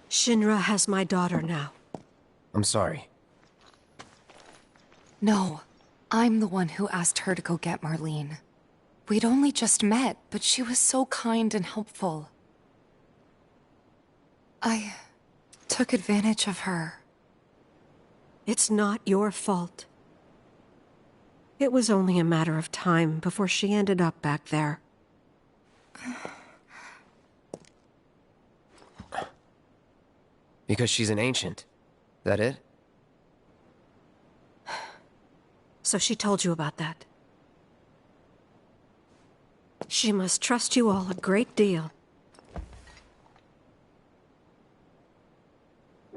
Shinra has my daughter now. I'm sorry. No, I'm the one who asked her to go get Marlene. We'd only just met, but she was so kind and helpful. I took advantage of her. It's not your fault. It was only a matter of time before she ended up back there. Because she's an ancient. That it? So she told you about that. She must trust you all a great deal.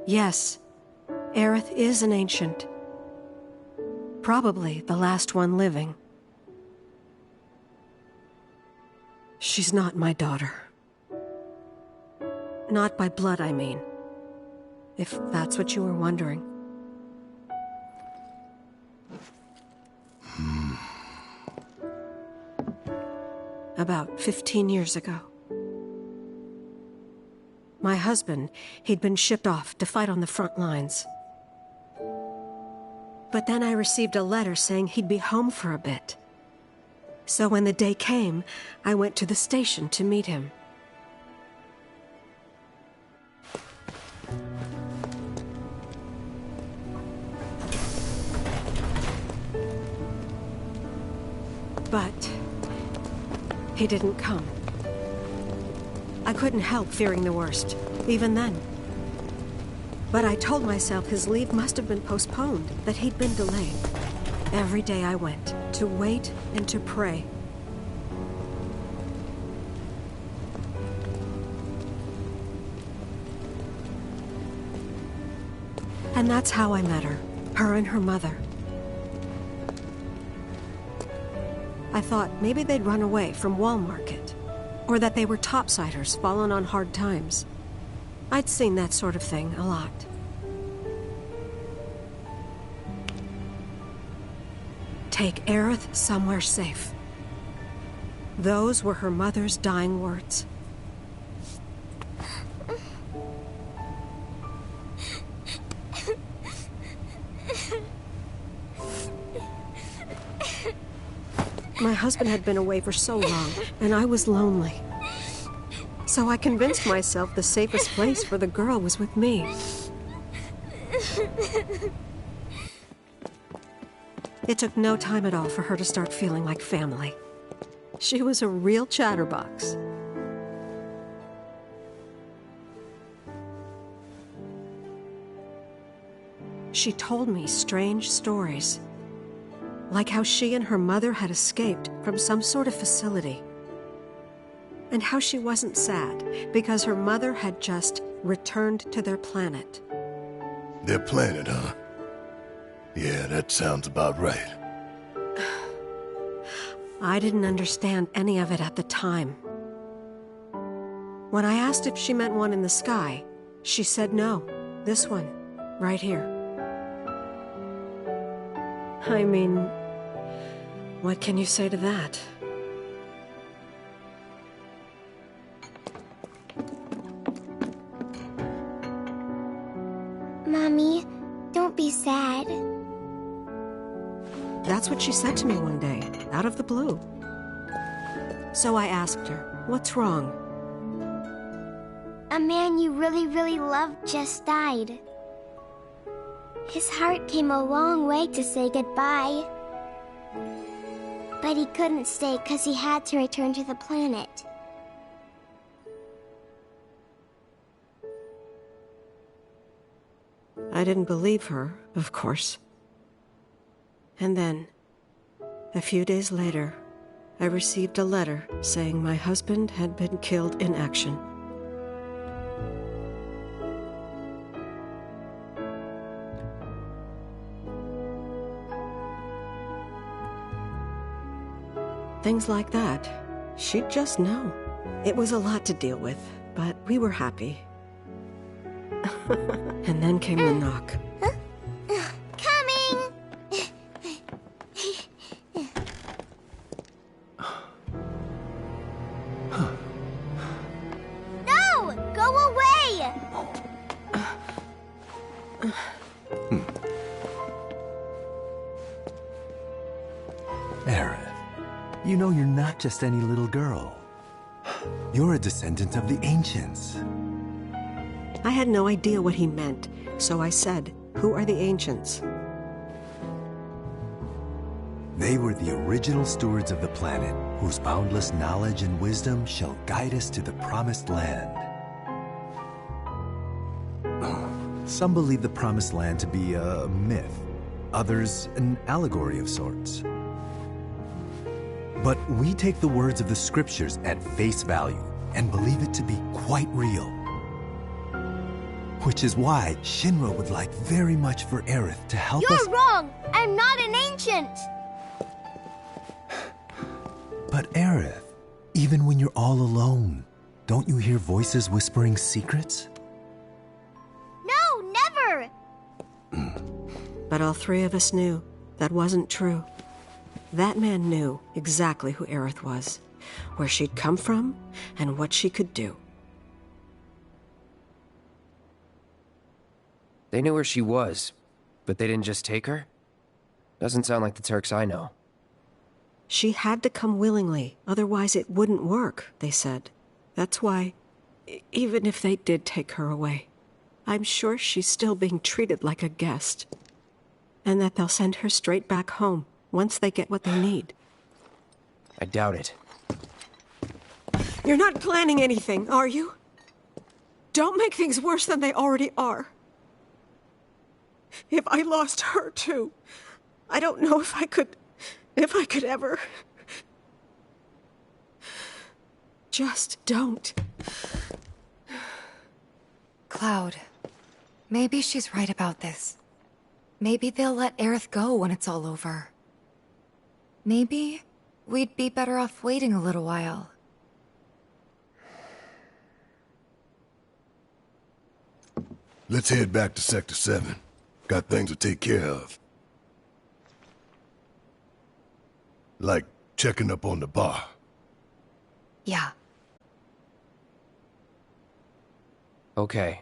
Yes, Aerith is an ancient. Probably the last one living. She's not my daughter. Not by blood, I mean. If that's what you were wondering. About 15 years ago. My husband, he'd been shipped off to fight on the front lines. But then I received a letter saying he'd be home for a bit. So when the day came, I went to the station to meet him. But he didn't come. I couldn't help fearing the worst, even then. But I told myself his leave must have been postponed, that he'd been delayed. Every day I went, to wait and to pray. And that's how I met her, her and her mother. I thought maybe they'd run away from Wall Market, or that they were topsiders fallen on hard times. I'd seen that sort of thing a lot. Take Aerith somewhere safe. Those were her mother's dying words. My husband had been away for so long, and I was lonely. So I convinced myself the safest place for the girl was with me. It took no time at all for her to start feeling like family. She was a real chatterbox. She told me strange stories. Like how she and her mother had escaped from some sort of facility. And how she wasn't sad because her mother had just returned to their planet. Their planet, huh? Yeah, that sounds about right. I didn't understand any of it at the time. When I asked if she meant one in the sky, she said no. This one, right here. I mean, what can you say to that? Mommy, don't be sad. That's what she said to me one day, out of the blue. So I asked her, what's wrong? A man you really, really loved just died. His heart came a long way to say goodbye. But he couldn't stay because he had to return to the planet. I didn't believe her, of course. And then, a few days later, I received a letter saying my husband had been killed in action. Things like that, she'd just know. It was a lot to deal with, but we were happy. And then came the knock. Coming! No! Go away! You know you're not just any little girl. You're a descendant of the ancients. I had no idea what he meant, so I said, "Who are the ancients?" They were the original stewards of the planet, whose boundless knowledge and wisdom shall guide us to the promised land. Some believe the promised land to be a myth, others an allegory of sorts. But we take the words of the scriptures at face value and believe it to be quite real. Which is why Shinra would like very much for Aerith to help us— You're wrong! I'm not an ancient! But Aerith, even when you're all alone, don't you hear voices whispering secrets? No, never! But all three of us knew that wasn't true. That man knew exactly who Aerith was, where she'd come from, and what she could do. They knew where she was, but they didn't just take her? Doesn't sound like the Turks I know. She had to come willingly, otherwise it wouldn't work, they said. That's why, even if they did take her away, I'm sure she's still being treated like a guest. And that they'll send her straight back home once they get what they need. I doubt it. You're not planning anything, are you? Don't make things worse than they already are. If I lost her too, I don't know if I could ever. Just don't. Cloud, maybe she's right about this. Maybe they'll let Aerith go when it's all over. Maybe we'd be better off waiting a little while. Let's head back to Sector 7. Got things to take care of. Like checking up on the bar. Yeah. Okay.